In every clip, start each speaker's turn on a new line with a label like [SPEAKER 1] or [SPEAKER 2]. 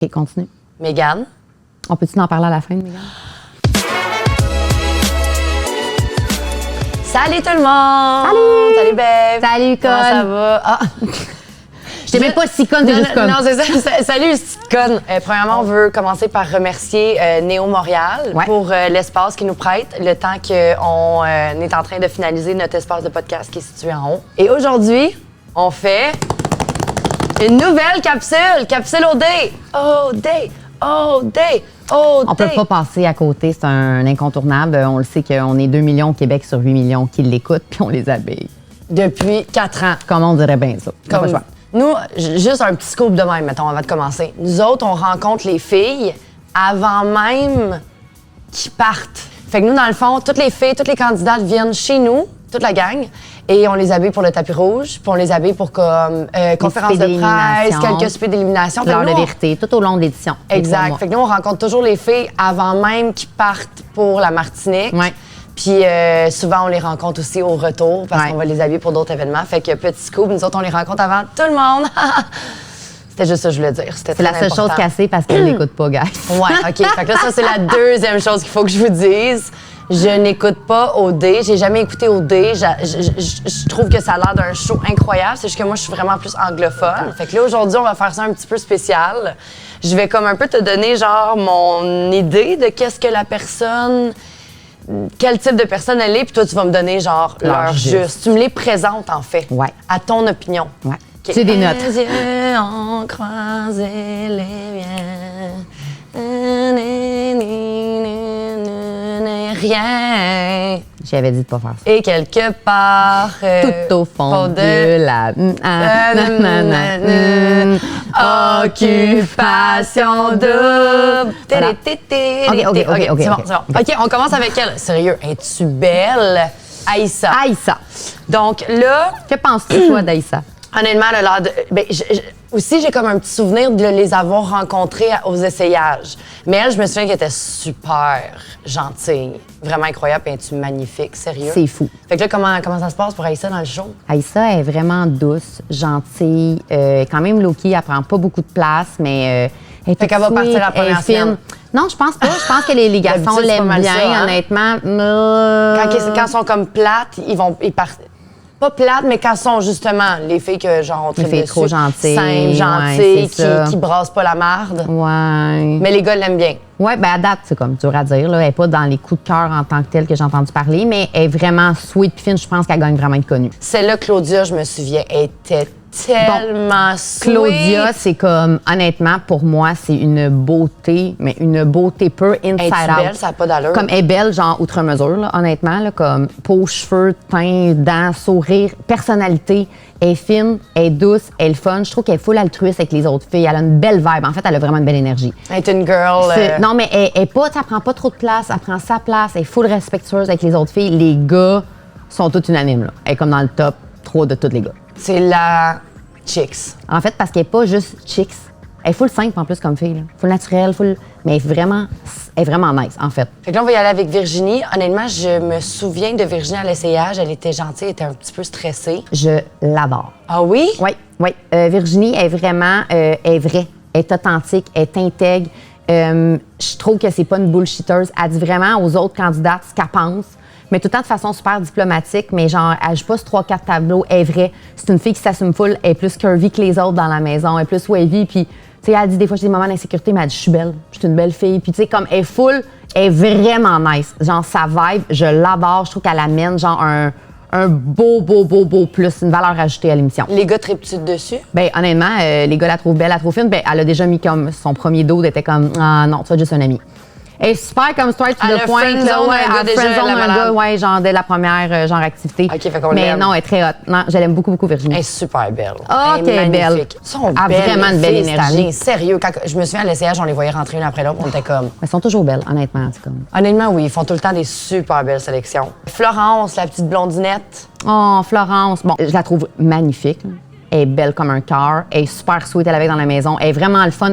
[SPEAKER 1] OK, continue.
[SPEAKER 2] Mégane.
[SPEAKER 1] On peut-tu en parler à la fin, Mégane?
[SPEAKER 2] Salut tout le monde!
[SPEAKER 1] Salut!
[SPEAKER 2] Salut, babe!
[SPEAKER 1] Salut,
[SPEAKER 2] Comment ça
[SPEAKER 1] conne!
[SPEAKER 2] va? Ah!
[SPEAKER 1] Je t'ai même pas si conne, t'es juste conne.
[SPEAKER 2] Non, c'est ça. Salut, petite conne. Premièrement, on veut commencer par remercier Néo Montréal pour l'espace qu'ils nous prêtent, le temps qu'on est en train de finaliser notre espace de podcast qui est situé en haut. Et aujourd'hui, on fait une nouvelle capsule OD. OD, OD, OD.
[SPEAKER 1] On peut pas passer à côté, c'est un incontournable. On le sait qu'on est 2 millions au Québec sur 8 millions qui l'écoutent, puis on les habille.
[SPEAKER 2] Depuis 4 ans.
[SPEAKER 1] Comment on dirait bien ça?
[SPEAKER 2] Comme nous, juste un petit scoop de même, mettons, avant de commencer. Nous autres, on rencontre les filles avant même qu'ils partent. Fait que nous, dans le fond, toutes les filles, toutes les candidates viennent chez nous, toute la gang, et on les habille pour le tapis rouge, puis on les habille pour comme conférence de presse, quelques soupers d'élimination.
[SPEAKER 1] L'heure de vérité, tout au long de l'édition.
[SPEAKER 2] Exact. Fait que nous, on rencontre toujours les filles avant même qu'ils partent pour la Martinique.
[SPEAKER 1] Ouais.
[SPEAKER 2] Puis souvent, on les rencontre aussi au retour parce qu'on va les habiller pour d'autres événements. Fait que petit scoop, nous autres, on les rencontre avant tout le monde. C'était juste ça que je voulais dire.
[SPEAKER 1] C'est la seule chose cassée parce qu'elle n'écoute pas, guys.
[SPEAKER 2] Ouais, OK. Fait que là, ça, c'est la deuxième chose qu'il faut que je vous dise. Je n'écoute pas OD. J'ai jamais écouté OD. Je trouve que ça a l'air d'un show incroyable. C'est juste que moi, je suis vraiment plus anglophone. Fait que là, aujourd'hui, on va faire ça un petit peu spécial. Je vais comme un peu te donner, genre, mon idée de qu'est-ce que la personne... Quel type de personne elle est, puis toi, tu vas me donner, genre, l'heure juste. Tu me les présentes, en fait.
[SPEAKER 1] Ouais.
[SPEAKER 2] À ton opinion.
[SPEAKER 1] Ouais. Okay. C'est des notes.
[SPEAKER 2] Les yeux ont croisé les miens. Rien.
[SPEAKER 1] J'avais dit de pas faire ça.
[SPEAKER 2] Et quelque part...
[SPEAKER 1] tout au fond de la...
[SPEAKER 2] Occupation double.
[SPEAKER 1] Voilà.
[SPEAKER 2] OK, c'est bon. OK, on commence avec elle. Sérieux, es-tu belle? Aïssa.
[SPEAKER 1] Aïssa.
[SPEAKER 2] Donc là...
[SPEAKER 1] Que penses-tu, toi, d'Aïssa?
[SPEAKER 2] Honnêtement, elle a l'air de... Ben, aussi, j'ai comme un petit souvenir de les avoir rencontrées aux essayages. Mais elle, je me souviens qu'elle était super gentille, vraiment incroyable, et es-tu magnifique, sérieux?
[SPEAKER 1] C'est fou.
[SPEAKER 2] Fait que là, comment ça se passe pour Aïssa dans le show?
[SPEAKER 1] Aïssa est vraiment douce, gentille, quand même low-key, elle prend pas beaucoup de place, mais elle est
[SPEAKER 2] fait qu'elle va partir la première semaine.
[SPEAKER 1] Non, je pense pas. Je pense que les garçons l'aiment bien, ça, hein? Honnêtement.
[SPEAKER 2] Quand ils sont comme plates, ils partent. Pas plates, mais quand sont justement les filles que genre on traite dessus.
[SPEAKER 1] trop gentilles.
[SPEAKER 2] Simples, gentilles, qui brassent pas la marde.
[SPEAKER 1] Ouais.
[SPEAKER 2] Mais les gars l'aiment bien.
[SPEAKER 1] Ouais, ben à date, c'est comme dur à dire. Là. Elle n'est pas dans les coups de cœur en tant que telle que j'ai entendu parler, mais elle est vraiment sweet puis fine. Je pense qu'elle gagne vraiment être connue.
[SPEAKER 2] Celle-là, Claudia, je me souviens, était tellement sweet.
[SPEAKER 1] Claudia, c'est comme, honnêtement, pour moi, c'est une beauté, mais une beauté pure inside out.
[SPEAKER 2] Belle, ça n'a pas d'allure.
[SPEAKER 1] Comme elle est belle, genre, outre mesure, là, honnêtement, là, comme peau, cheveux, teint, dents, sourire, personnalité. Elle est fine, elle est douce, elle est fun. Je trouve qu'elle est full altruiste avec les autres filles. Elle a une belle vibe. En fait, elle a vraiment une belle énergie.
[SPEAKER 2] Elle est une girl.
[SPEAKER 1] Non, mais elle prend pas trop de place. Elle prend sa place. Elle est full respectueuse avec les autres filles. Les gars sont tous unanimes, là. Elle est comme dans le top 3 de tous les gars.
[SPEAKER 2] C'est la chicks.
[SPEAKER 1] En fait, parce qu'elle n'est pas juste chicks. Elle est full simple en plus comme fille. Là. Full naturelle, mais elle est vraiment nice, en fait.
[SPEAKER 2] Fait que là, on va y aller avec Virginie. Honnêtement, je me souviens de Virginie à l'essayage. Elle était gentille, elle était un petit peu stressée.
[SPEAKER 1] Je l'adore.
[SPEAKER 2] Ah oui?
[SPEAKER 1] Oui. Virginie est vraiment est vraie, est authentique, est intègre. Je trouve que c'est pas une bullshitteuse. Elle dit vraiment aux autres candidates ce qu'elle pense. Mais tout le temps de façon super diplomatique, mais genre, elle joue pas sur 3-4 tableaux, elle est vraie. C'est une fille qui s'assume full, elle est plus curvy que les autres dans la maison, elle est plus wavy, puis, tu sais, elle dit des fois, j'ai des moments d'insécurité, mais elle dit, je suis belle, je suis une belle fille, puis, tu sais, comme, elle est full, elle est vraiment nice. Genre, sa vibe, je l'adore, je trouve qu'elle amène, genre, un beau plus, une valeur ajoutée à l'émission.
[SPEAKER 2] Les gars trippent-tu dessus?
[SPEAKER 1] Ben honnêtement, les gars la trouvent belle, la trouvent fine, ben elle a déjà mis comme, son premier dos, était comme, ah non, tu vas juste un ami. Elle est super comme straight to the point. Elle friendzone un gars, ouais, genre dès la première genre activité.
[SPEAKER 2] OK, fait qu'on
[SPEAKER 1] mais
[SPEAKER 2] l'aime.
[SPEAKER 1] non, elle est très hot. Non, je l'aime beaucoup, Virginie.
[SPEAKER 2] Elle est super belle.
[SPEAKER 1] Ah,
[SPEAKER 2] elle est magnifique.
[SPEAKER 1] Belle.
[SPEAKER 2] Sont
[SPEAKER 1] a
[SPEAKER 2] belles,
[SPEAKER 1] vraiment une belle énergie.
[SPEAKER 2] Sérieux, quand je me souviens à l'essayage, on les voyait rentrer une après l'autre, on était comme...
[SPEAKER 1] Elles sont toujours belles, honnêtement. C'est comme...
[SPEAKER 2] Honnêtement, oui, ils font tout le temps des super belles sélections. Florence, la petite blondinette.
[SPEAKER 1] Oh, Florence. Bon, je la trouve magnifique. Elle est belle comme un cœur. Elle est super sweet, elle est avec dans la maison. Elle est vraiment le fun.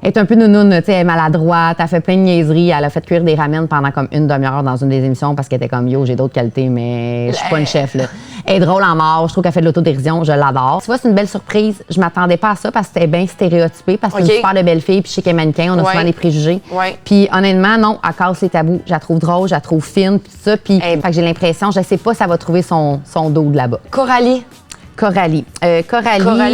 [SPEAKER 1] Elle est un peu nounoune, tu sais, elle est maladroite, elle fait plein de niaiseries. Elle a fait cuire des ramen pendant comme une demi-heure dans une des émissions parce qu'elle était comme yo, j'ai d'autres qualités, mais je suis pas une chef, là. Elle est drôle en mort, je trouve qu'elle fait de l'autodérision, je l'adore. Tu vois, c'est une belle surprise. Je m'attendais pas à ça parce que c'était bien stéréotypé, parce que c'est une super de belle fille, puis je sais qu'elle est mannequin, on a souvent des préjugés. Puis honnêtement, non, elle casse les tabous. Je la trouve drôle, je la trouve fine, puis ça. Puis fait que j'ai l'impression, je sais pas si elle va trouver son dos de là-bas.
[SPEAKER 2] Coralie.
[SPEAKER 1] Coralie,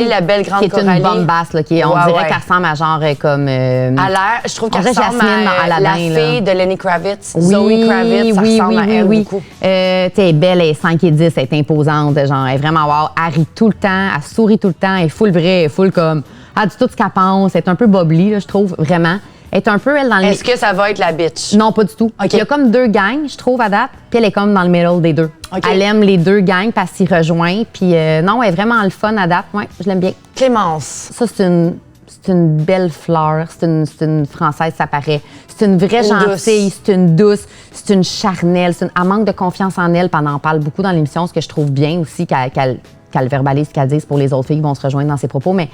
[SPEAKER 2] la belle grande
[SPEAKER 1] qui est
[SPEAKER 2] Coralie.
[SPEAKER 1] une bombe basse, là, on dirait qu'elle ressemble à genre comme...
[SPEAKER 2] à l'air, je trouve qu'elle ressemble
[SPEAKER 1] Jasmine
[SPEAKER 2] à
[SPEAKER 1] dans
[SPEAKER 2] la
[SPEAKER 1] Aladdin,
[SPEAKER 2] fille de Lenny Kravitz. Zoe Kravitz, ça ressemble à elle beaucoup.
[SPEAKER 1] T'es belle, elle est 5 et 10, elle est imposante, genre, elle est vraiment wow. Elle rit tout le temps, elle sourit tout le temps, elle est full vraie, elle est full comme... Elle dit tout ce qu'elle pense, elle est un peu bubbly, là, je trouve, vraiment. Elle est un peu, elle, dans le...
[SPEAKER 2] Est-ce que ça va être la bitch?
[SPEAKER 1] Non, pas du tout. Il y a comme 2 gangs, je trouve, à date, puis elle est comme dans le middle des 2. Elle aime les 2 gangs parce qu'elle s'y rejoint, puis non, elle est vraiment le fun à date. Ouais, je l'aime bien.
[SPEAKER 2] Clémence.
[SPEAKER 1] Ça, c'est une belle fleur. C'est une Française, ça paraît. C'est une vraie gentille, c'est une douce, c'est une charnelle. Elle manque de confiance en elle, puis on en parle beaucoup dans l'émission, ce que je trouve bien aussi, qu'elle verbalise ce qu'elle dit pour les autres filles qui vont se rejoindre dans ses propos, mais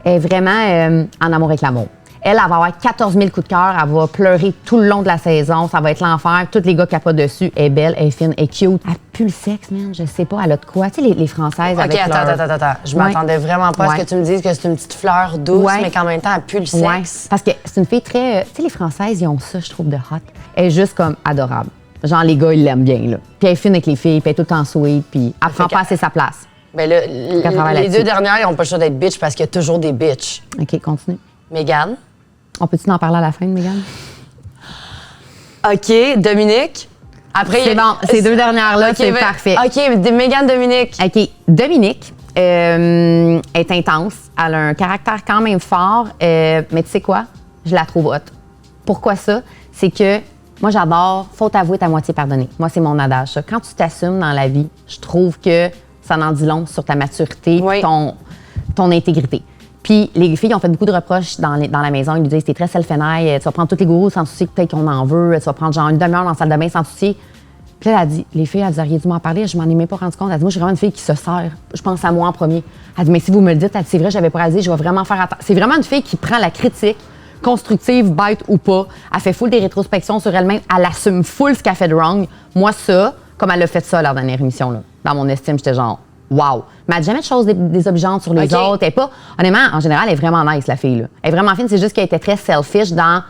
[SPEAKER 1] elle est vraiment en amour avec l'amour. Elle va avoir 14 000 coups de cœur. Elle va pleurer tout le long de la saison. Ça va être l'enfer. Tous les gars capotent dessus. Elle est belle, elle est fine, elle est cute. Elle pue le sexe, man. Je sais pas. Elle a de quoi? Tu sais, les Françaises avec
[SPEAKER 2] attends. Je m'attendais vraiment pas à ce que tu me dises que c'est une petite fleur douce, mais qu'en même temps, elle pue le sexe.
[SPEAKER 1] Parce que c'est une fille très... Tu sais, les Françaises, ils ont ça, je trouve, de hot. Elle est juste comme adorable. Genre, les gars, ils l'aiment bien, là. Puis elle est fine avec les filles, puis elle est tout le temps sweet, puis elle prend pas assez sa place.
[SPEAKER 2] Ben là, les 2 dernières, ils ont pas le choix d'être bitch parce qu'il y a toujours des bitches.
[SPEAKER 1] OK, continue.
[SPEAKER 2] Mégane.
[SPEAKER 1] On peut-tu en parler à la fin de Mégane?
[SPEAKER 2] OK, Dominique. Après,
[SPEAKER 1] c'est bon, ces 2 dernières-là, c'est parfait.
[SPEAKER 2] OK, Mégane, Dominique.
[SPEAKER 1] OK, Dominique est intense. Elle a un caractère quand même fort, mais tu sais quoi? Je la trouve hot. Pourquoi ça? C'est que moi, j'adore « faute avouée est à moitié pardonnée ». Moi, c'est mon adage. Ça. Quand tu t'assumes dans la vie, je trouve que ça en dit long sur ta maturité, ton intégrité. Puis les filles ont fait beaucoup de reproches dans la maison. Ils lui disent, t'es très self-énaille, tu vas prendre tous les gourous sans souci que peut-être qu'on en veut, tu vas prendre genre une demi-heure dans la salle de bain sans souci. Puis là, elle a dit, les filles, elles auriez dû m'en parler, je m'en ai même pas rendu compte. Elle dit, moi, je suis vraiment une fille qui se sert. Je pense à moi en premier. Elle dit, mais si vous me le dites, elle dit, c'est vrai, j'avais pas réalisé, je vais vraiment faire attention. C'est vraiment une fille qui prend la critique, constructive, bête ou pas. Elle fait full des rétrospections sur elle-même. Elle assume full ce qu'elle fait de wrong. Moi, ça, comme elle a fait ça à la dernière émission, là, dans mon estime, j'étais genre, wow! Mais elle n'a jamais de choses désobligeantes sur les autres. Elle est pas... Honnêtement, en général, elle est vraiment nice, la fille. Là. Elle est vraiment fine. C'est juste qu'elle était très selfish dans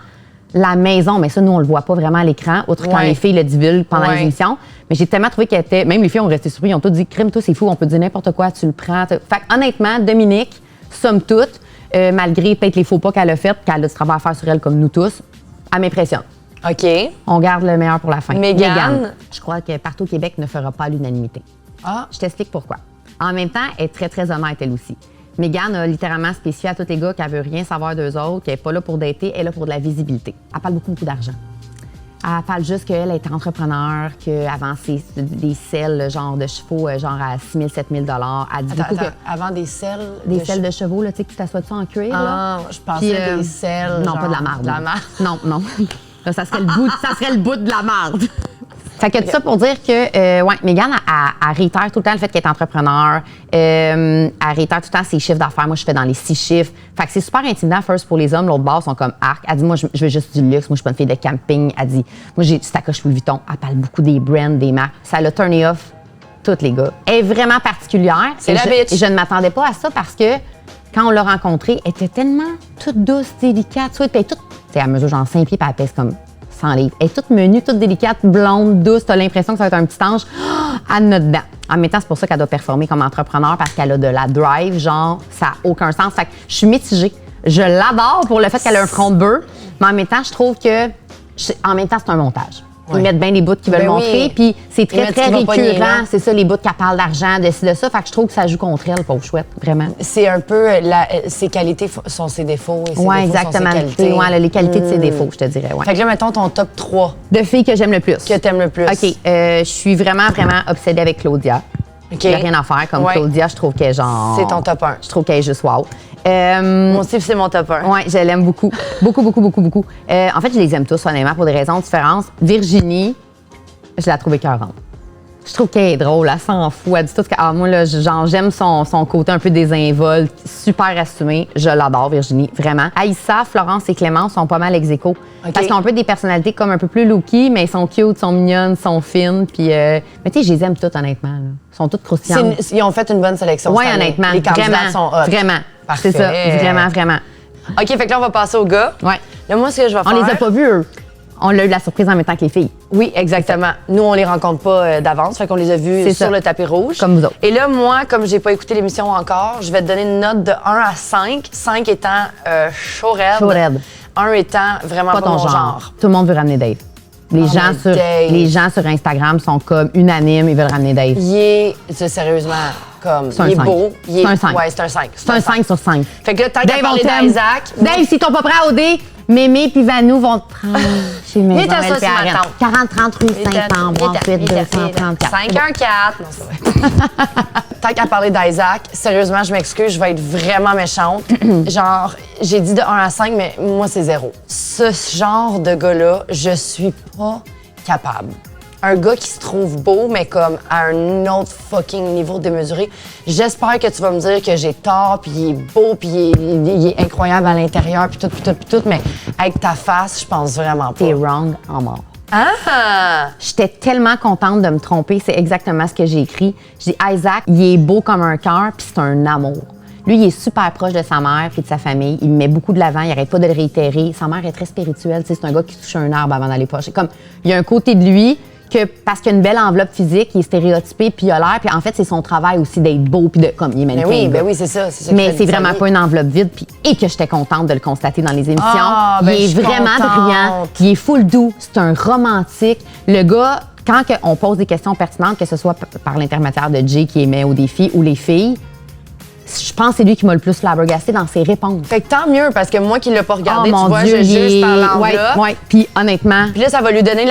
[SPEAKER 1] la maison. Mais ça, nous, on le voit pas vraiment à l'écran, outre quand les filles le divulguent pendant les émissions. Mais j'ai tellement trouvé qu'elle était... Même les filles ont resté surpris. Ils ont tous dit, crime, toi, c'est fou. On peut dire n'importe quoi, tu le prends. Fait honnêtement, Dominique, somme toute, malgré peut-être les faux pas qu'elle a fait, qu'elle a du travail à faire sur elle comme nous tous, elle m'impressionne.
[SPEAKER 2] OK.
[SPEAKER 1] On garde le meilleur pour la fin.
[SPEAKER 2] Mégane.
[SPEAKER 1] Je crois que partout au Québec ne fera pas l'unanimité.
[SPEAKER 2] Ah.
[SPEAKER 1] Je t'explique pourquoi. En même temps, elle est très, très honnête, elle aussi. Mégane a littéralement spécifié à tous les gars qu'elle veut rien savoir d'eux autres, qu'elle n'est pas là pour dater, elle est là pour de la visibilité. Elle parle beaucoup d'argent. Elle parle juste qu'elle est entrepreneur, qu'avant, c'est des selles genre de chevaux, genre à 6 000, 7 000 Elle dit beaucoup
[SPEAKER 2] avant des selles?
[SPEAKER 1] Des selles de chevaux, là, tu sais, que tu t'assois dessus en cuir.
[SPEAKER 2] Ah, je pensais des selles.
[SPEAKER 1] Non,
[SPEAKER 2] genre,
[SPEAKER 1] pas de la marde.
[SPEAKER 2] De la marde.
[SPEAKER 1] Non, non. Là, ça serait le bout de la marde. Fait que tout ça pour dire que, Mégane, elle réitère tout le temps le fait qu'elle est entrepreneur. Elle réitère tout le temps ses chiffres d'affaires. Moi, je fais dans les 6 chiffres. Fait que c'est super intimidant, first, pour les hommes. L'autre bord sont comme arc. Elle dit, moi, je veux juste du luxe. Moi, je suis pas une fille de camping. Elle dit, moi, j'ai sacoche Louis Vuitton. Elle parle beaucoup des brands, des marques. Ça l'a turné off tous les gars. Elle est vraiment particulière.
[SPEAKER 2] C'est la bitch.
[SPEAKER 1] Et je ne m'attendais pas à ça parce que quand on l'a rencontrée, elle était tellement toute douce, délicate. Tu sais, toute, à mesure genre 5 pieds, puis elle pèse comme 100 livres. Elle est toute menue, toute délicate, blonde, douce. T'as l'impression que ça va être un petit ange. Elle en a dedans. En même temps, c'est pour ça qu'elle doit performer comme entrepreneur parce qu'elle a de la drive, genre, ça n'a aucun sens. Fait que je suis mitigée. Je l'adore pour le fait qu'elle a un front de bœuf, mais en même temps, je trouve que, en même temps, c'est un montage. Ils mettent bien les bouts qu'ils veulent montrer, puis c'est très, très récurrent. C'est ça, les bouts qu'elle parle d'argent, de ci, de ça. Fait que je trouve que ça joue contre elle, pauvre chouette, vraiment.
[SPEAKER 2] C'est un peu, ses qualités sont ses défauts et ses défauts
[SPEAKER 1] exactement.
[SPEAKER 2] sont ses qualités.
[SPEAKER 1] Ouais, les qualités de ses défauts, je te dirais. Ouais.
[SPEAKER 2] Fait que là, mettons ton top 3.
[SPEAKER 1] De filles que j'aime le plus.
[SPEAKER 2] Que t'aimes le plus.
[SPEAKER 1] OK. Je suis vraiment, vraiment obsédée avec Claudia. Il n'y a rien à faire. Comme Claudia, je trouve qu'elle est genre...
[SPEAKER 2] C'est ton top 1.
[SPEAKER 1] Je trouve qu'elle est juste wow.
[SPEAKER 2] Moi aussi, c'est mon top 1.
[SPEAKER 1] Oui, je l'aime beaucoup. Beaucoup. En fait, je les aime tous, honnêtement, pour des raisons différentes. Virginie, je la trouve écœurante. Je trouve qu'elle est drôle, elle s'en fout. Elle dit tout moi, là, genre, j'aime son côté un peu désinvolte, super assumé. Je l'adore, Virginie, vraiment. Aïssa, Florence et Clémence sont pas mal ex-aequo. Parce qu'ils ont un peu des personnalités comme un peu plus low-key, mais ils sont cute, sont mignonnes, sont fines. Puis, mais tu sais, je les aime toutes, honnêtement. Là. Ils sont toutes croustillantes.
[SPEAKER 2] Ils ont fait une bonne sélection.
[SPEAKER 1] Oui, honnêtement.
[SPEAKER 2] Les candidats sont hot.
[SPEAKER 1] Vraiment.
[SPEAKER 2] Parfait.
[SPEAKER 1] C'est ça, vraiment, vraiment.
[SPEAKER 2] OK, fait que là, on va passer aux gars.
[SPEAKER 1] Ouais.
[SPEAKER 2] Là, moi, ce que je vais faire...
[SPEAKER 1] On les a pas vus, eux. On a eu la surprise en même temps que les filles.
[SPEAKER 2] Oui, exactement. Nous, on les rencontre pas d'avance, fait qu'on les a vus sur le tapis rouge.
[SPEAKER 1] Comme vous autres.
[SPEAKER 2] Et là, moi, comme j'ai pas écouté l'émission encore, je vais te donner une note de 1 à 5. 5 étant chaud raide.
[SPEAKER 1] Chaud raide.
[SPEAKER 2] 1 étant vraiment pas mon genre.
[SPEAKER 1] Tout le monde veut ramener Dave. Les gens sur Instagram sont comme unanimes, ils veulent ramener Dave.
[SPEAKER 2] C'est sérieusement comme.
[SPEAKER 1] C'est un
[SPEAKER 2] Il est
[SPEAKER 1] 5.
[SPEAKER 2] beau.
[SPEAKER 1] C'est un 5.
[SPEAKER 2] Ouais, c'est un 5.
[SPEAKER 1] C'est un 5 sur 5.
[SPEAKER 2] Fait que là, tant qu'à
[SPEAKER 1] Dave,
[SPEAKER 2] parler
[SPEAKER 1] on t'aime.
[SPEAKER 2] d'Isaac.
[SPEAKER 1] Dave, s'ils t'ont pas prêt à OD, Mémé puis Vanou vont te prendre chez Maison
[SPEAKER 2] Il est à ça,
[SPEAKER 1] LP
[SPEAKER 2] c'est
[SPEAKER 1] Arène.
[SPEAKER 2] ma tante.
[SPEAKER 1] 40-30 rue Saint-Ambroise, 234.
[SPEAKER 2] 514. Non, c'est vrai. Tant qu'à parler d'Isaac, sérieusement, je m'excuse, je vais être vraiment méchante. Genre, j'ai dit de 1 à 5, mais moi, c'est 0. Ce genre de gars-là, je suis pas capable. Un gars qui se trouve beau, mais comme à un autre fucking niveau démesuré. J'espère que tu vas me dire que j'ai tort, puis il est beau, puis il est incroyable à l'intérieur, puis tout, mais avec ta face, je pense vraiment pas.
[SPEAKER 1] T'es wrong en mort.
[SPEAKER 2] Ah!
[SPEAKER 1] J'étais tellement contente de me tromper. C'est exactement ce que j'ai écrit. J'ai dit, Isaac, il est beau comme un cœur, puis c'est un amour. Lui, il est super proche de sa mère puis de sa famille. Il met beaucoup de l'avant. Il arrête pas de le réitérer. Sa mère est très spirituelle. C'est un gars qui touche un arbre avant d'aller poche. Comme, il y a un côté de lui que, parce qu'il a une belle enveloppe physique, il est stéréotypé puis il a l'air. Puis en fait, c'est son travail aussi d'être beau puis de, comme, il est magnifique.
[SPEAKER 2] Ben oui, c'est ça.
[SPEAKER 1] Mais c'est vraiment pas une enveloppe vide. Puis, et que j'étais contente de le constater dans les émissions.
[SPEAKER 2] Ben,
[SPEAKER 1] il est vraiment brillant. Il est full doux. C'est un romantique. Le gars, quand on pose des questions pertinentes, que ce soit par l'intermédiaire de Jay qui émet au défi ou les filles, je pense que c'est lui qui m'a le plus flabbergasté dans ses réponses.
[SPEAKER 2] Fait que tant mieux, parce que moi qui l'ai pas regardé,
[SPEAKER 1] oh,
[SPEAKER 2] tu
[SPEAKER 1] mon
[SPEAKER 2] vois,
[SPEAKER 1] Dieu,
[SPEAKER 2] je juge par l'enveloppe.
[SPEAKER 1] Ouais. Puis honnêtement...
[SPEAKER 2] Puis là, ça va lui donner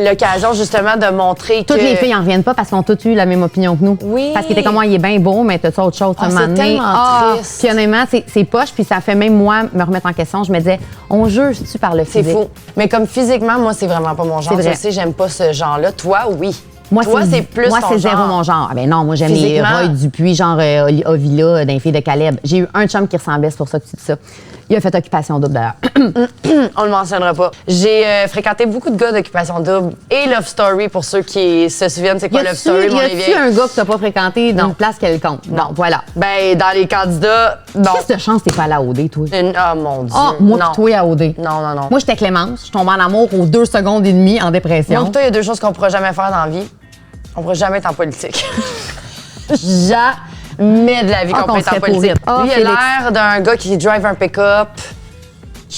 [SPEAKER 2] l'occasion justement de montrer
[SPEAKER 1] Toutes les filles en reviennent pas parce qu'on a toutes eu la même opinion que nous.
[SPEAKER 2] Oui.
[SPEAKER 1] Parce qu'il était comme moi, il est bien beau, mais t'as-tu autre chose?
[SPEAKER 2] C'est tellement triste.
[SPEAKER 1] Puis honnêtement, c'est poche, puis ça fait même moi me remettre en question. Je me disais, on juge-tu par le physique?
[SPEAKER 2] C'est fou. Mais comme physiquement, moi, c'est vraiment pas mon genre.
[SPEAKER 1] C'est vrai.
[SPEAKER 2] Tu sais, j'aime pas ce genre-là. Toi, oui.
[SPEAKER 1] Moi,
[SPEAKER 2] c'est plus
[SPEAKER 1] moi,
[SPEAKER 2] ton
[SPEAKER 1] c'est zéro
[SPEAKER 2] genre.
[SPEAKER 1] mon genre. Ah ben non, moi, j'aime les
[SPEAKER 2] Physiquement.
[SPEAKER 1] Roy Dupuis, genre Ovila, d'un fille de Caleb. J'ai eu un chum qui ressemblait, c'est pour ça que tu dis ça. Il a fait Occupation Double, d'ailleurs.
[SPEAKER 2] On le mentionnera pas. J'ai fréquenté beaucoup de gars d'Occupation Double et Love Story, pour ceux qui se souviennent, c'est quoi Love Story, mon
[SPEAKER 1] Y a-tu un gars que t'as pas fréquenté dans une place quelconque? Non, voilà.
[SPEAKER 2] Ben, dans les candidats, non.
[SPEAKER 1] Qu'est-ce de chance t'es pas allé à OD, toi?
[SPEAKER 2] Oh mon Dieu.
[SPEAKER 1] Ah, moi
[SPEAKER 2] non.
[SPEAKER 1] pis toi à OD.
[SPEAKER 2] Non.
[SPEAKER 1] Moi, j'étais Clémence. Je tombe en amour aux 2 secondes et demie en dépression.
[SPEAKER 2] Moi pis toi, il y a 2 choses qu'on pourra jamais faire dans la vie. On pourra jamais être en politique. Jamais de la vie qu'on peut être en politique.
[SPEAKER 1] Oh,
[SPEAKER 2] Lui, il a l'air d'un gars qui drive un pick-up,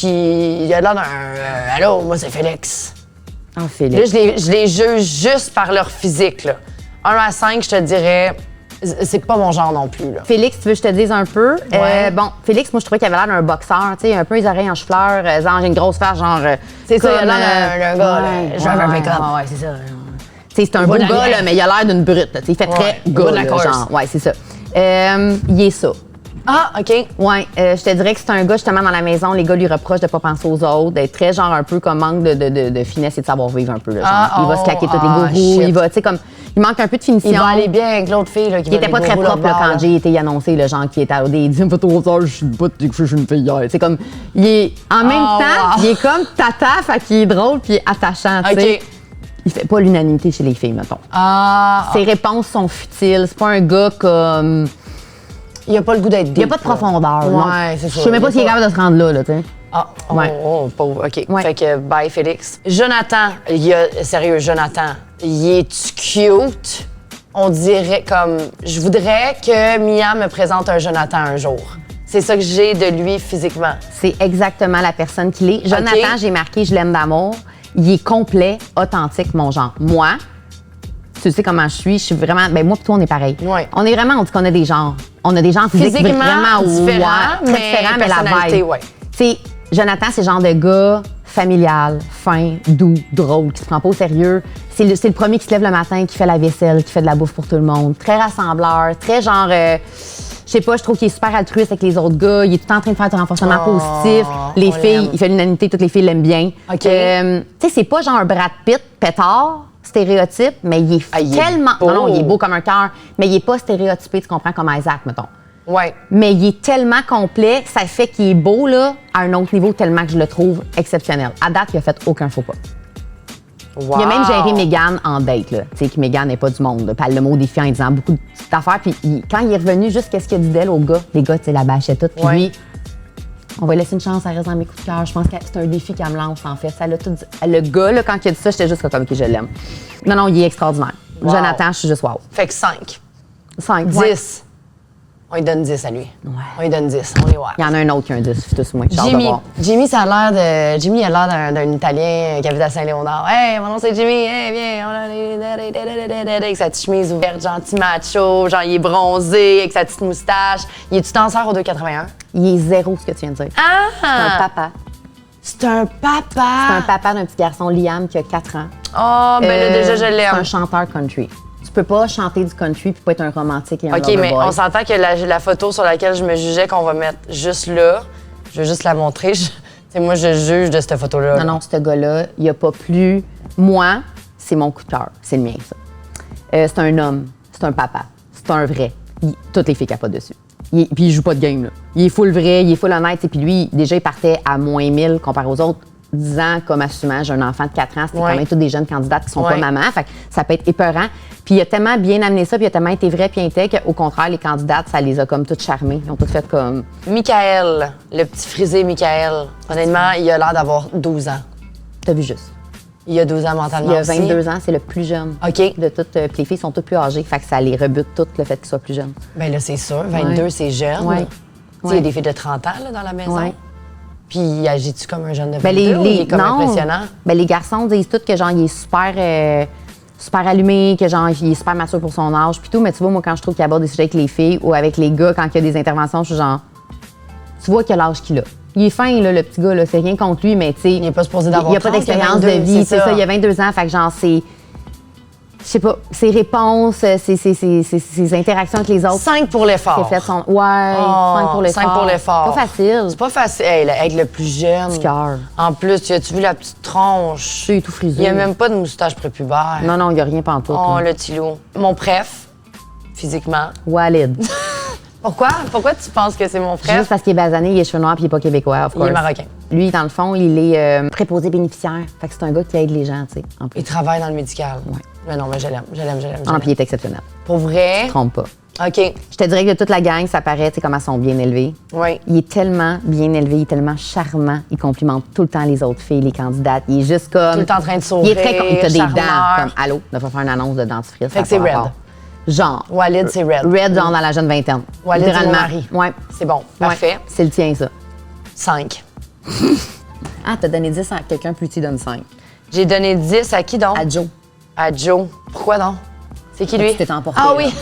[SPEAKER 2] il a l'air d'un... allô, moi, c'est Félix.
[SPEAKER 1] Ah, Félix.
[SPEAKER 2] Là, je les juge juste par leur physique, là. 1 à 5, je te dirais, c'est pas mon genre non plus, là.
[SPEAKER 1] Félix, tu veux que je te dise un peu?
[SPEAKER 2] Ouais.
[SPEAKER 1] Bon, Félix, moi, je trouvais qu'il avait l'air d'un boxeur, tu sais, un peu les oreilles en chou-fleur, genre, j'ai une grosse face, genre...
[SPEAKER 2] C'est ça, il a
[SPEAKER 1] comme,
[SPEAKER 2] l'air d'un gars, là, drive un pick-up.
[SPEAKER 1] Ouais, c'est ça. Tu sais, c'est un beau
[SPEAKER 2] de la
[SPEAKER 1] gars,
[SPEAKER 2] bière.
[SPEAKER 1] là, mais il a l'air d'une brute, là, tu sais, il fait très
[SPEAKER 2] il va
[SPEAKER 1] gars,
[SPEAKER 2] de la
[SPEAKER 1] là,
[SPEAKER 2] course.
[SPEAKER 1] genre. Ouais, c'est ça. Il est ça.
[SPEAKER 2] Ah, OK.
[SPEAKER 1] Ouais, je te dirais que c'est un gars, justement, dans la maison, les gars lui reprochent de pas penser aux autres, d'être très, genre, un peu comme manque de finesse et de savoir-vivre un peu, là, genre. Il va se claquer tous les gourous,
[SPEAKER 2] shit.
[SPEAKER 1] il va, tu sais, comme... Il manque un peu de finition.
[SPEAKER 2] Il va aller bien avec l'autre fille, là, qui
[SPEAKER 1] Il était pas très propre là, quand Jay était annoncé, le genre qui était à OD. Il dit, pas trop tard, je suis pas, je suis une fille hier. C'est comme, il est, en même temps, il est comme tata, fait qu'il est drôle puis attachant, tu sais.
[SPEAKER 2] OK.
[SPEAKER 1] Il fait pas l'unanimité chez les filles, mettons. Ses réponses sont futiles. C'est pas un gars comme...
[SPEAKER 2] Il a pas le goût d'être deep.
[SPEAKER 1] Il y a pas de profondeur, non.
[SPEAKER 2] Ouais, c'est ça.
[SPEAKER 1] Je sais même pas s'il est capable de se rendre là, tu sais.
[SPEAKER 2] Ah,
[SPEAKER 1] Ouais.
[SPEAKER 2] pauvre. OK.
[SPEAKER 1] Ouais.
[SPEAKER 2] Fait que bye, Félix. Jonathan, sérieux, Jonathan, il est cute? On dirait comme... Je voudrais que Mia me présente un Jonathan un jour. C'est ça que j'ai de lui physiquement.
[SPEAKER 1] C'est exactement la personne qu'il est. Jonathan, j'ai marqué « Je l'aime d'amour ». Il est complet, authentique, mon genre. Moi, tu sais comment je suis vraiment... Ben moi et toi, on est pareil.
[SPEAKER 2] Ouais.
[SPEAKER 1] On est vraiment, on dit qu'on a des genres. On a des genres physiquement
[SPEAKER 2] Physiquement différents,
[SPEAKER 1] très
[SPEAKER 2] mais
[SPEAKER 1] différents, mais la
[SPEAKER 2] personnalité,
[SPEAKER 1] vibe.
[SPEAKER 2] ouais.
[SPEAKER 1] Tu sais, Jonathan, c'est le genre de gars familial, fin, doux, drôle, qui se prend pas au sérieux. C'est le premier qui se lève le matin, qui fait la vaisselle, qui fait de la bouffe pour tout le monde. Très rassembleur, très genre... je sais pas, je trouve qu'il est super altruiste avec les autres gars. Il est tout le temps en train de faire du renforcement positif. Les
[SPEAKER 2] on
[SPEAKER 1] filles,
[SPEAKER 2] l'aime.
[SPEAKER 1] il fait l'unanimité, toutes les filles l'aiment bien.
[SPEAKER 2] OK.
[SPEAKER 1] Tu sais, c'est pas genre un Brad Pitt pétard, stéréotype, mais il est
[SPEAKER 2] il est
[SPEAKER 1] tellement...
[SPEAKER 2] beau.
[SPEAKER 1] Non, il est beau comme un cœur, mais il est pas stéréotypé, tu comprends, comme Isaac, mettons.
[SPEAKER 2] Ouais.
[SPEAKER 1] Mais il est tellement complet que ça fait qu'il est beau, là, à un autre niveau, tellement que je le trouve exceptionnel. À date, il a fait aucun faux pas.
[SPEAKER 2] Wow.
[SPEAKER 1] Il a même géré Mégane en date, là. Tu sais, que Mégane n'est pas du monde, là. Puis elle le mot défiant en disant beaucoup de petites affaires. Puis quand il est revenu, juste qu'est-ce qu'il a dit d'elle aux gars? Les gars, tu sais, la bâchait toute. Puis lui, on va laisser une chance, ça reste dans mes coups de cœur. Je pense que c'est un défi qu'elle me lance, en fait. Ça l'a tout dit. Le gars, là, quand il a dit ça, j'étais juste comme, OK, je l'aime. Non, il est extraordinaire.
[SPEAKER 2] Wow.
[SPEAKER 1] Jonathan, je suis juste wow.
[SPEAKER 2] Fait que 5.
[SPEAKER 1] 5,
[SPEAKER 2] 10.
[SPEAKER 1] ouais.
[SPEAKER 2] On lui donne 10 à lui.
[SPEAKER 1] Ouais.
[SPEAKER 2] On lui donne 10. On est ouais.
[SPEAKER 1] Il y en a un autre qui a un 10, tous moi.
[SPEAKER 2] Jimmy, ça a l'air de. Jimmy a l'air d'un Italien qui habite à Saint-Léonard. Hey, mon nom c'est Jimmy. Hey, viens. Avec sa petite chemise ouverte, gentil macho, genre il est bronzé, avec sa petite moustache. Il est-tu danseur au 2,81?
[SPEAKER 1] Il est zéro ce que tu viens de dire.
[SPEAKER 2] Ah!
[SPEAKER 1] C'est un papa.
[SPEAKER 2] C'est un papa!
[SPEAKER 1] C'est un papa d'un petit garçon, Liam, qui a 4 ans.
[SPEAKER 2] Oh, ben là, déjà, je
[SPEAKER 1] C'est
[SPEAKER 2] l'aime.
[SPEAKER 1] un chanteur country. Tu peux pas chanter du country puis pas être un romantique et un
[SPEAKER 2] OK,
[SPEAKER 1] lover
[SPEAKER 2] mais
[SPEAKER 1] boy.
[SPEAKER 2] on s'entend que la photo sur laquelle je me jugeais qu'on va mettre juste là, je vais juste la montrer. Moi, je juge de cette photo-là.
[SPEAKER 1] Non, ce gars-là, il a pas plus... Moi, c'est mon coup de cœur. C'est le mien, ça. C'est un homme. C'est un papa. C'est un vrai. Toutes les filles capotent dessus. Puis il joue pas de game, là. Il est full vrai, il est full honnête. Puis lui, déjà, il partait à moins 1000 comparé aux autres. 10 ans comme assumant, j'ai un enfant de 4 ans, c'était quand même toutes des jeunes candidates qui sont pas mamans, fait que ça peut être épeurant. Puis il a tellement bien amené ça, puis il a tellement été vrai puis intègre qu'au contraire, les candidates, ça les a comme toutes charmées. Ils ont toutes fait comme...
[SPEAKER 2] Michael, le petit frisé Michael, honnêtement, il a l'air d'avoir 12 ans.
[SPEAKER 1] T'as vu juste.
[SPEAKER 2] Il a 12 ans mentalement
[SPEAKER 1] Il a
[SPEAKER 2] aussi.
[SPEAKER 1] 22 ans, c'est le plus jeune.
[SPEAKER 2] OK.
[SPEAKER 1] De toutes, puis les filles sont toutes plus âgées, fait que ça les rebute toutes le fait qu'ils soient plus jeunes.
[SPEAKER 2] Bien là, c'est sûr, 22, c'est jeune.
[SPEAKER 1] Ouais.
[SPEAKER 2] Tu sais, il y a des filles de 30 ans là, dans la maison.
[SPEAKER 1] Ouais.
[SPEAKER 2] Puis agis-tu comme un jeune de 22
[SPEAKER 1] Ben,
[SPEAKER 2] ou il est comme
[SPEAKER 1] non.
[SPEAKER 2] impressionnant?
[SPEAKER 1] Ben, les garçons disent tous que genre il est super allumé, que genre il est super mature pour son âge, puis tout. Mais tu vois, moi, quand je trouve qu'il aborde des sujets avec les filles ou avec les gars, quand il y a des interventions, je suis genre, tu vois quel âge qu'il a. Il est fin, là, le petit gars, là, c'est rien contre lui, mais tu sais.
[SPEAKER 2] Il n'est pas supposé d'avoir
[SPEAKER 1] Il a pas
[SPEAKER 2] 30,
[SPEAKER 1] d'expérience
[SPEAKER 2] il a 22,
[SPEAKER 1] de vie,
[SPEAKER 2] c'est
[SPEAKER 1] c'est ça.
[SPEAKER 2] ça.
[SPEAKER 1] Il a 22 ans, fait que genre, c'est. Je sais pas, ses réponses, ses interactions avec les autres.
[SPEAKER 2] 5 pour l'effort.
[SPEAKER 1] C'est fait son. Ouais, 5 pour l'effort.
[SPEAKER 2] 5 pour l'effort.
[SPEAKER 1] Pas facile.
[SPEAKER 2] C'est pas facile. Hey, être le plus jeune.
[SPEAKER 1] Petit cœur.
[SPEAKER 2] En plus, as-tu vu la petite tronche?
[SPEAKER 1] C'est tout frisé.
[SPEAKER 2] Il n'y a même pas de moustache prépubère.
[SPEAKER 1] Non, il n'y a rien pantoute.
[SPEAKER 2] Oh,
[SPEAKER 1] là.
[SPEAKER 2] le petit loup. Mon préf, physiquement.
[SPEAKER 1] Walid.
[SPEAKER 2] Pourquoi? Pourquoi tu penses que c'est mon
[SPEAKER 1] Juste
[SPEAKER 2] préf?
[SPEAKER 1] parce qu'il est basané, il est cheveux noirs puis il est pas québécois, of
[SPEAKER 2] Il est
[SPEAKER 1] course.
[SPEAKER 2] marocain.
[SPEAKER 1] Lui, dans le fond, il est préposé bénéficiaire. Fait que c'est un gars qui aide les gens, tu sais, en plus.
[SPEAKER 2] Il travaille dans le médical.
[SPEAKER 1] Ouais.
[SPEAKER 2] Mais non, mais je l'aime.
[SPEAKER 1] Ah, puis il est exceptionnel.
[SPEAKER 2] Pour vrai?
[SPEAKER 1] Trompe pas.
[SPEAKER 2] OK.
[SPEAKER 1] Je te dirais que de toute la gang, ça paraît, tu sais, comment ils sont bien élevés.
[SPEAKER 2] Oui.
[SPEAKER 1] Il est tellement bien élevé, il est tellement charmant. Il complimente tout le temps les autres filles, les candidates. Il est juste comme...
[SPEAKER 2] Tout le temps en train de sourire,
[SPEAKER 1] Il est très... Il a des
[SPEAKER 2] charmeur.
[SPEAKER 1] dents, comme, allô, on va faire une annonce de dentifrice.
[SPEAKER 2] Fait que c'est Red.
[SPEAKER 1] Genre.
[SPEAKER 2] Walid, c'est Red.
[SPEAKER 1] Red, genre dans la jeune vingtaine.
[SPEAKER 2] Walid, c'est mon
[SPEAKER 1] Littéralement.
[SPEAKER 2] mari.
[SPEAKER 1] Ouais.
[SPEAKER 2] C'est bon. Parfait.
[SPEAKER 1] Ouais. C'est le tien, ça.
[SPEAKER 2] 5.
[SPEAKER 1] Ah, t'as donné 10 à quelqu'un, plus tu donnes 5.
[SPEAKER 2] J'ai donné 10 à qui donc?
[SPEAKER 1] À Joe.
[SPEAKER 2] À Joe. Pourquoi donc? C'est qui lui?
[SPEAKER 1] Tu t'es emporté,
[SPEAKER 2] Ah
[SPEAKER 1] là.
[SPEAKER 2] oui.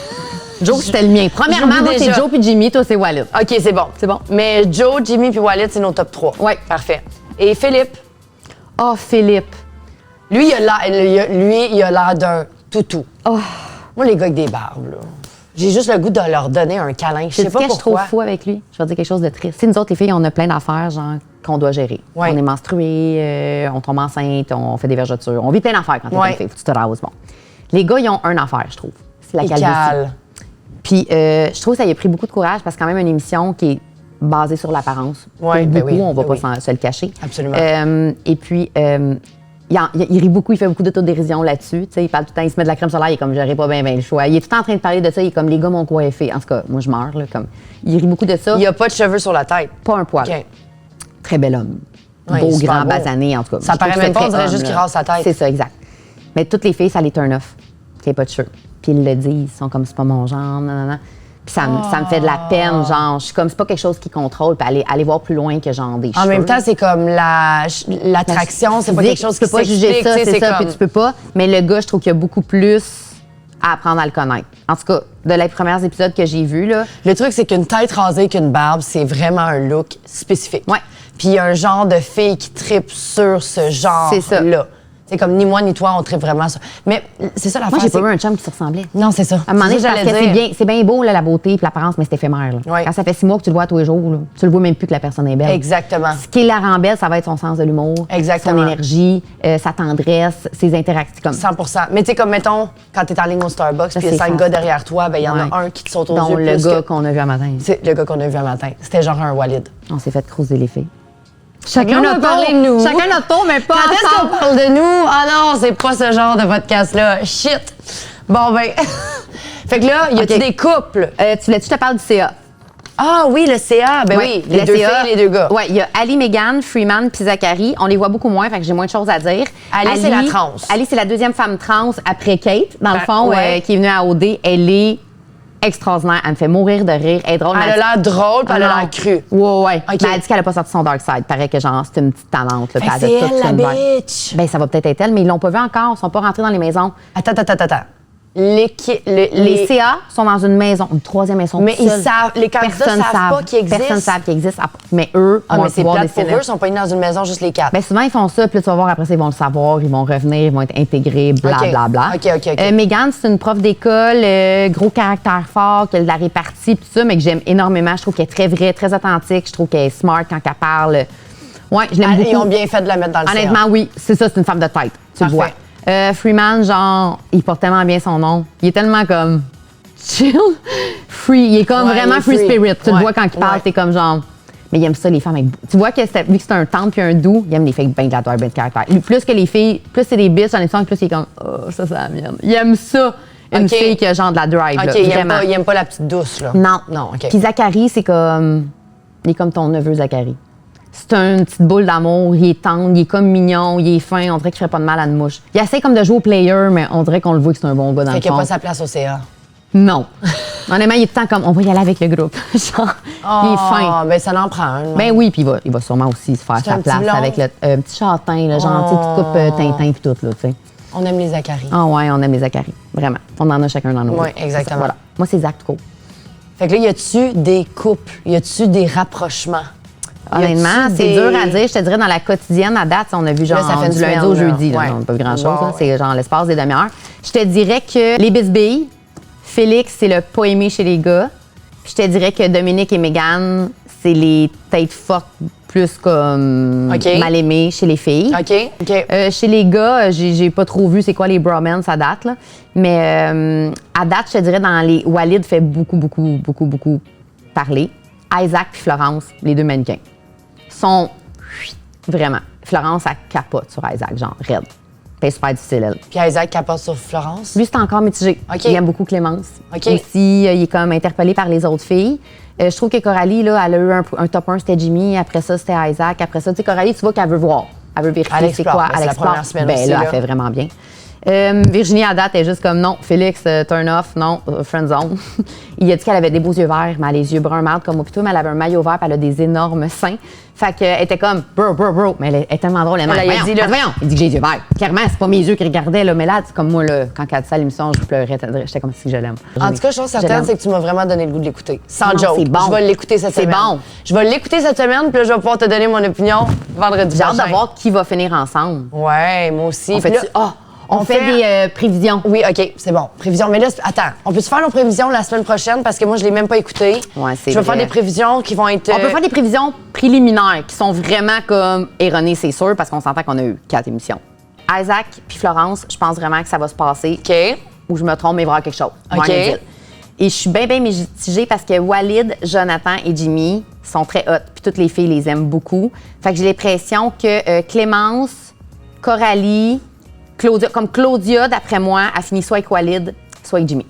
[SPEAKER 1] Joe, c'était le mien. Premièrement,
[SPEAKER 2] J'oublie
[SPEAKER 1] moi, c'est
[SPEAKER 2] déjà.
[SPEAKER 1] Joe puis Jimmy. Toi, c'est Walid.
[SPEAKER 2] OK, c'est bon.
[SPEAKER 1] C'est bon.
[SPEAKER 2] Mais Joe, Jimmy puis Walid, c'est nos top 3.
[SPEAKER 1] Ouais.
[SPEAKER 2] Parfait. Et Philippe,
[SPEAKER 1] Oh, Philippe.
[SPEAKER 2] lui, il a l'air d'un toutou.
[SPEAKER 1] Oh.
[SPEAKER 2] Moi, les gars avec des barbes, là, j'ai juste le goût de leur donner un câlin. Je sais
[SPEAKER 1] C'est
[SPEAKER 2] pas
[SPEAKER 1] ce que je trouve
[SPEAKER 2] pourquoi.
[SPEAKER 1] fou avec lui. Je vais dire quelque chose de triste. Tu sais, nous autres, les filles, on a plein d'affaires, genre, qu'on doit gérer.
[SPEAKER 2] Ouais.
[SPEAKER 1] On est menstruées, on tombe enceinte, on fait des vergetures. On vit plein d'affaires quand on
[SPEAKER 2] Ouais.
[SPEAKER 1] est une fille. Faut que tu te rases. Bon. Les gars, ils ont une affaire, je trouve. C'est la
[SPEAKER 2] Ils
[SPEAKER 1] calvitie.
[SPEAKER 2] calent.
[SPEAKER 1] Puis, je trouve que ça y a pris beaucoup de courage parce que, quand même, une émission qui est basée sur l'apparence.
[SPEAKER 2] Ouais,
[SPEAKER 1] Pour
[SPEAKER 2] ben
[SPEAKER 1] beaucoup,
[SPEAKER 2] oui,
[SPEAKER 1] on va
[SPEAKER 2] ben
[SPEAKER 1] pas
[SPEAKER 2] oui.
[SPEAKER 1] se le cacher.
[SPEAKER 2] Absolument.
[SPEAKER 1] Et puis, il rit beaucoup, il fait beaucoup d'autodérision là-dessus. Tu sais, il parle tout le temps, il se met de la crème solaire, il est comme, j'aurais pas bien le choix. Il est tout le temps en train de parler de ça, il est comme, les gars m'ont coiffé. En tout cas, moi, je meurs, là. Comme, il rit beaucoup de ça.
[SPEAKER 2] Il a pas de cheveux sur la tête.
[SPEAKER 1] Pas un poil.
[SPEAKER 2] OK.
[SPEAKER 1] Très bel homme.
[SPEAKER 2] Ouais, il est
[SPEAKER 1] Beau,
[SPEAKER 2] super
[SPEAKER 1] grand,
[SPEAKER 2] beau.
[SPEAKER 1] basané, en tout cas.
[SPEAKER 2] Ça
[SPEAKER 1] Je
[SPEAKER 2] paraît
[SPEAKER 1] trouve
[SPEAKER 2] même
[SPEAKER 1] que
[SPEAKER 2] pas,
[SPEAKER 1] c'est
[SPEAKER 2] on dirait
[SPEAKER 1] très
[SPEAKER 2] juste
[SPEAKER 1] homme,
[SPEAKER 2] qu'il
[SPEAKER 1] là.
[SPEAKER 2] rase sa tête.
[SPEAKER 1] C'est ça, exact. Mais toutes les filles, ça les turn off, qu'il n'y ait pas de cheveux. Puis ils le disent, ils sont comme, c'est pas mon genre, non. Puis ça me fait de la peine, genre, je suis comme, c'est pas quelque chose qui contrôle, puis aller voir plus loin que genre des cheveux.
[SPEAKER 2] En même temps, c'est comme l'attraction, c'est pas quelque chose
[SPEAKER 1] tu
[SPEAKER 2] qui
[SPEAKER 1] peux pas juger
[SPEAKER 2] s'explique,
[SPEAKER 1] ça,
[SPEAKER 2] tu sais,
[SPEAKER 1] c'est ça,
[SPEAKER 2] comme-
[SPEAKER 1] puis tu peux pas. Mais le gars, je trouve qu'il y a beaucoup plus à apprendre à le connaître. En tout cas, de les premiers épisodes que j'ai vus, là,
[SPEAKER 2] Le truc, c'est qu'une tête rasée qu'une barbe, c'est vraiment un look spécifique.
[SPEAKER 1] Ouais.
[SPEAKER 2] Puis il y a un genre de fille qui tripe sur ce
[SPEAKER 1] C'est ça.
[SPEAKER 2] genre-là. C'est comme ni moi ni toi, on tripe vraiment ça. Mais c'est ça l'affaire.
[SPEAKER 1] Moi, j'ai pas eu un chum qui se ressemblait.
[SPEAKER 2] Non, c'est ça.
[SPEAKER 1] À un moment donné,
[SPEAKER 2] C'est ça
[SPEAKER 1] parce
[SPEAKER 2] que
[SPEAKER 1] que
[SPEAKER 2] j'allais
[SPEAKER 1] c'est bien beau, là, la beauté et l'apparence, mais c'est éphémère. Là.
[SPEAKER 2] Ouais.
[SPEAKER 1] Quand ça fait 6 mois que tu le vois tous les jours, là, tu le vois même plus que la personne est belle.
[SPEAKER 2] Exactement.
[SPEAKER 1] Ce qui la rend belle, ça va être son sens de l'humour,
[SPEAKER 2] Exactement.
[SPEAKER 1] son énergie, sa tendresse, ses interactions. Comme
[SPEAKER 2] 100%. Mais tu sais, comme mettons, quand t'es en ligne au Starbucks, puis il y a
[SPEAKER 1] c'est
[SPEAKER 2] 5
[SPEAKER 1] ça.
[SPEAKER 2] gars derrière toi, ben il y en
[SPEAKER 1] Ouais.
[SPEAKER 2] a un qui te saute aux
[SPEAKER 1] dont
[SPEAKER 2] yeux.
[SPEAKER 1] le
[SPEAKER 2] plus
[SPEAKER 1] gars
[SPEAKER 2] que-
[SPEAKER 1] qu'on a vu un matin.
[SPEAKER 2] C'est le gars qu'on a vu un matin. C'était genre un Walid.
[SPEAKER 1] On s'est fait croiser les filles.
[SPEAKER 2] Chacun
[SPEAKER 1] notre tour.
[SPEAKER 2] de nous.
[SPEAKER 1] Chacun notre tour, mais pas
[SPEAKER 2] Quand est-ce qu'on
[SPEAKER 1] ensemble.
[SPEAKER 2] parle de nous? Ah non, c'est pas ce genre de podcast-là. Shit! Bon, ben. Fait que là, y a-tu
[SPEAKER 1] OK.
[SPEAKER 2] des couples?
[SPEAKER 1] Tu voulais-tu que je te parle du CA?
[SPEAKER 2] Ah oui, le CA. Ben oui, les
[SPEAKER 1] le
[SPEAKER 2] deux
[SPEAKER 1] CA,
[SPEAKER 2] filles et les deux gars.
[SPEAKER 1] Oui, il y a Ali, Megan, Freeman puis Zachary. On les voit beaucoup moins, fait que j'ai moins de choses à dire.
[SPEAKER 2] Ali, c'est la trans.
[SPEAKER 1] Ali, c'est la deuxième femme trans après Kate, dans le
[SPEAKER 2] Ah,
[SPEAKER 1] fond,
[SPEAKER 2] ouais.
[SPEAKER 1] qui est venue à OD. Elle est extraordinaire. Elle me fait mourir de rire. Elle est drôle.
[SPEAKER 2] Elle a l'air drôle, puis elle a
[SPEAKER 1] Ah non.
[SPEAKER 2] l'air crue.
[SPEAKER 1] Ouais.
[SPEAKER 2] OK.
[SPEAKER 1] Mais elle dit qu'elle a pas sorti son dark side. Paraît que genre, c'est une petite talente. Là,
[SPEAKER 2] Fait que
[SPEAKER 1] puis
[SPEAKER 2] c'est
[SPEAKER 1] elle a tout
[SPEAKER 2] elle, la
[SPEAKER 1] une vibe.
[SPEAKER 2] bitch.
[SPEAKER 1] Ben, ça va peut-être être elle, mais ils l'ont pas vu encore. Ils sont pas rentrés dans les maisons.
[SPEAKER 2] Attends.
[SPEAKER 1] Les CA sont dans une maison, une troisième maison.
[SPEAKER 2] Mais
[SPEAKER 1] tout
[SPEAKER 2] ils
[SPEAKER 1] seul.
[SPEAKER 2] savent, les candidats savent pas qu'ils existent.
[SPEAKER 1] Personne ne savent qu'ils existent. Mais eux,
[SPEAKER 2] Ah,
[SPEAKER 1] vont
[SPEAKER 2] mais c'est
[SPEAKER 1] pouvoir
[SPEAKER 2] plate pour
[SPEAKER 1] décider.
[SPEAKER 2] eux, ils sont pas dans une maison, juste les quatre.
[SPEAKER 1] Ben souvent, ils font ça, puis là, tu vas voir, après ça, ils vont le savoir, ils vont revenir, ils vont être intégrés, blablabla.
[SPEAKER 2] OK.
[SPEAKER 1] Megan, c'est une prof d'école, gros caractère fort, qui a de la répartie, tout ça, mais que j'aime énormément. Je trouve qu'elle est très vraie, très authentique. Je trouve qu'elle est smart quand elle parle. Ouais, je l'aime beaucoup.
[SPEAKER 2] Ils ont bien fait de la mettre dans le
[SPEAKER 1] Honnêtement, oui, c'est ça, c'est une femme de tête. Tu le vois.
[SPEAKER 2] Parfait.
[SPEAKER 1] Freeman, genre, il porte tellement bien son nom. Il est tellement comme chill, free. Il est comme
[SPEAKER 2] Ouais,
[SPEAKER 1] vraiment
[SPEAKER 2] il est
[SPEAKER 1] free
[SPEAKER 2] free.
[SPEAKER 1] spirit. Tu le
[SPEAKER 2] Ouais,
[SPEAKER 1] vois quand il parle,
[SPEAKER 2] ouais.
[SPEAKER 1] t'es comme genre. Mais il aime ça, les femmes avec. Tu vois que vu que c'est un tendre puis un doux, il aime les filles bien gladiateurs, bien de caractère. Plus que les filles, plus c'est des bitches, j'en ai sens plus il est comme, oh, ça, c'est la mienne. Il aime ça, une
[SPEAKER 2] OK.
[SPEAKER 1] fille qui a genre de la drive.
[SPEAKER 2] OK,
[SPEAKER 1] là,
[SPEAKER 2] ils
[SPEAKER 1] vraiment.
[SPEAKER 2] aiment pas la petite douce, là.
[SPEAKER 1] Non.
[SPEAKER 2] Non, OK.
[SPEAKER 1] Puis Zachary, c'est comme. Il est comme ton neveu, Zachary. C'est une petite boule d'amour, il est tendre, il est comme mignon, il est fin, on dirait qu'il ferait pas de mal à une mouche. Il essaie comme de jouer au player, mais on dirait qu'on le voit que c'est un bon gars dans
[SPEAKER 2] Fait
[SPEAKER 1] le
[SPEAKER 2] qu'il n'y a
[SPEAKER 1] fond.
[SPEAKER 2] pas sa place au CA.
[SPEAKER 1] Non. Honnêtement, il est tout le temps comme, on va y aller avec le groupe. Genre, il est fin.
[SPEAKER 2] Ben, ça en prend un. là.
[SPEAKER 1] Ben oui, puis il va sûrement aussi se faire
[SPEAKER 2] C'est
[SPEAKER 1] sa
[SPEAKER 2] un petit
[SPEAKER 1] place
[SPEAKER 2] blond.
[SPEAKER 1] avec le petit châtain, là, genre, tu sais, qui coupe Tintin puis tout, là, tu sais.
[SPEAKER 2] On aime les Zachary.
[SPEAKER 1] Ah ouais, on aime les Zachary. Vraiment. On en a chacun dans nos
[SPEAKER 2] Ouais,
[SPEAKER 1] vies. C'est ça,
[SPEAKER 2] exactement.
[SPEAKER 1] Voilà. Moi, c'est Zach Trucco.
[SPEAKER 2] Fait que là, y a-tu des couples? Y a-tu des rapprochements?
[SPEAKER 1] Honnêtement,
[SPEAKER 2] Y a-tu
[SPEAKER 1] c'est
[SPEAKER 2] des-
[SPEAKER 1] dur à dire. Je te dirais, dans la quotidienne, à date, on a vu genre
[SPEAKER 2] Là, ça fait une
[SPEAKER 1] du lundi
[SPEAKER 2] semaine,
[SPEAKER 1] au
[SPEAKER 2] là.
[SPEAKER 1] jeudi. Là,
[SPEAKER 2] Ouais.
[SPEAKER 1] on n'a pas vu grand-chose.
[SPEAKER 2] Bon,
[SPEAKER 1] là. C'est genre l'espace des demi-heures. Je te dirais que les bisbilles, Félix, c'est le pas aimé chez les gars. Puis je te dirais que Dominique et Mégane, c'est les têtes fortes plus comme
[SPEAKER 2] OK.
[SPEAKER 1] mal aimées chez les filles.
[SPEAKER 2] OK.
[SPEAKER 1] Chez les gars, j'ai pas trop vu c'est quoi les bromance à date. Là. Mais à date, je te dirais, dans les Walid fait beaucoup parler. Isaac puis Florence, les deux mannequins, sont vraiment. Florence, elle capote sur Isaac, genre raide. C'est super difficile, elle.
[SPEAKER 2] Puis Isaac capote sur Florence.
[SPEAKER 1] Lui, c'est encore mitigé.
[SPEAKER 2] OK.
[SPEAKER 1] Il aime beaucoup Clémence.
[SPEAKER 2] OK.
[SPEAKER 1] Aussi, il est comme interpellé par les autres filles. Je trouve que Coralie, là, elle a eu un top 1, c'était Jimmy. Après ça, c'était Isaac. Après ça, tu sais, Coralie, tu vois qu'elle veut voir. Elle veut vérifier
[SPEAKER 2] Elle
[SPEAKER 1] c'est
[SPEAKER 2] explore.
[SPEAKER 1] quoi.
[SPEAKER 2] Ben, c'est la première semaine
[SPEAKER 1] Ben,
[SPEAKER 2] aussi,
[SPEAKER 1] là,
[SPEAKER 2] là.
[SPEAKER 1] elle fait vraiment bien. Virginie, à date, est juste comme non. Félix, turn off, non. Friend zone. Il a dit qu'elle avait des beaux yeux verts, mais elle a les yeux bruns marde comme au plutôt, mais elle avait un maillot vert, puis elle a des énormes seins. Fait qu'elle était comme bro. Mais elle est tellement drôle. Elle
[SPEAKER 2] Elle a
[SPEAKER 1] voyons,
[SPEAKER 2] dit, là-
[SPEAKER 1] voyons. Il dit que j'ai les yeux verts. Clairement, c'est pas mes yeux qui regardaient, là. Mais là, c'est comme moi, là, quand elle a dit ça à l'émission, je pleurais. J'étais comme si je l'aime.
[SPEAKER 2] En tout cas, chose certaine, c'est que tu m'as vraiment donné le goût de l'écouter. Sans
[SPEAKER 1] Non,
[SPEAKER 2] joke.
[SPEAKER 1] c'est bon.
[SPEAKER 2] Je vais l'écouter cette
[SPEAKER 1] C'est
[SPEAKER 2] semaine.
[SPEAKER 1] bon.
[SPEAKER 2] Je vais l'écouter cette semaine, puis là, je vais pouvoir te donner mon opinion vendredi
[SPEAKER 1] J'ai hâte
[SPEAKER 2] prochain.
[SPEAKER 1] de voir qui va finir ensemble.
[SPEAKER 2] Ouais, moi aussi.
[SPEAKER 1] On
[SPEAKER 2] Puis
[SPEAKER 1] fait,
[SPEAKER 2] là-
[SPEAKER 1] on fait des prévisions.
[SPEAKER 2] Oui, OK, c'est bon. Prévision. Mais là, attends, on peut-tu faire nos prévisions la semaine prochaine? Parce que moi, je l'ai même pas écouté.
[SPEAKER 1] Ouais, c'est
[SPEAKER 2] Je vais
[SPEAKER 1] vrai.
[SPEAKER 2] faire des prévisions qui vont être.
[SPEAKER 1] On peut faire des prévisions préliminaires qui sont vraiment comme erronées, c'est sûr, parce qu'on s'entend qu'on a eu 4 émissions. Isaac puis Florence, je pense vraiment que ça va se passer.
[SPEAKER 2] OK.
[SPEAKER 1] Ou je me trompe, mais il va y avoir quelque chose.
[SPEAKER 2] OK.
[SPEAKER 1] Rien à dire. Et je suis bien mitigée parce que Walid, Jonathan et Jimmy sont très hot. Puis toutes les filles les aiment beaucoup. Fait que j'ai l'impression que Clémence, Coralie, Claudia, comme Claudia, d'après moi, a fini soit avec Walid, soit avec Jimmy.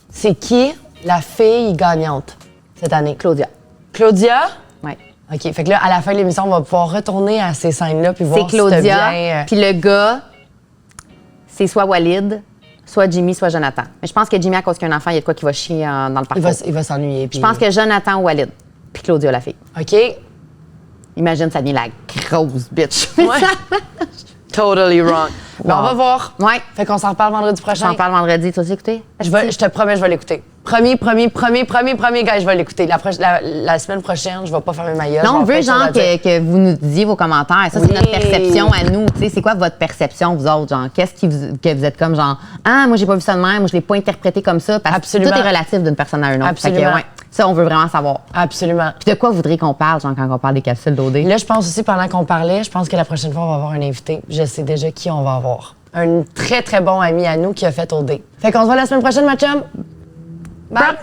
[SPEAKER 2] C'est qui la fille gagnante cette année?
[SPEAKER 1] Claudia.
[SPEAKER 2] Claudia?
[SPEAKER 1] Ouais.
[SPEAKER 2] OK. Fait que là, à la fin de l'émission, on va pouvoir retourner à ces scènes-là puis
[SPEAKER 1] C'est
[SPEAKER 2] voir si t'as
[SPEAKER 1] Claudia.
[SPEAKER 2] bien.
[SPEAKER 1] Puis le gars, c'est soit Walid, soit Jimmy, soit Jonathan. Mais je pense que Jimmy, à cause qu'il y a un enfant, il y a de quoi qui va chier dans le parcours.
[SPEAKER 2] Il va s'ennuyer. Puis...
[SPEAKER 1] Je pense que Jonathan ou Walid, puis Claudia, la fille.
[SPEAKER 2] OK.
[SPEAKER 1] Imagine, ça devient la grosse bitch.
[SPEAKER 2] Ouais. Totally wrong. Ben,
[SPEAKER 1] Wow.
[SPEAKER 2] on va voir.
[SPEAKER 1] Ouais.
[SPEAKER 2] Fait qu'on s'en reparle vendredi prochain.
[SPEAKER 1] J'en parle vendredi. Tu as écouté?
[SPEAKER 2] Je te promets, je vais l'écouter. Promis, gars, je vais l'écouter. La semaine prochaine, je vais pas fermer ma gueule.
[SPEAKER 1] Non, on veut genre que vous nous disiez vos commentaires. Ça, c'est notre perception à nous. Tu sais, c'est quoi votre perception, vous autres? Genre, qu'est-ce que vous êtes comme genre, ah, moi, j'ai pas vu ça de même, moi, je l'ai pas interprété comme ça. Parce
[SPEAKER 2] Absolument.
[SPEAKER 1] que tout est relatif d'une personne à une autre.
[SPEAKER 2] Absolument.
[SPEAKER 1] Fait que, ouais, ça, on veut vraiment savoir.
[SPEAKER 2] Absolument.
[SPEAKER 1] Puis de quoi vous voudriez qu'on parle, genre, quand on parle des capsules d'OD?
[SPEAKER 2] Là, je pense aussi, pendant qu'on parlait, je pense que la prochaine fois, on va avoir un invité. Je sais déjà qui on va avoir. Un très, très bon ami à nous qui a fait OD. Fait qu'on se voit la semaine prochaine, ma chum. Bye!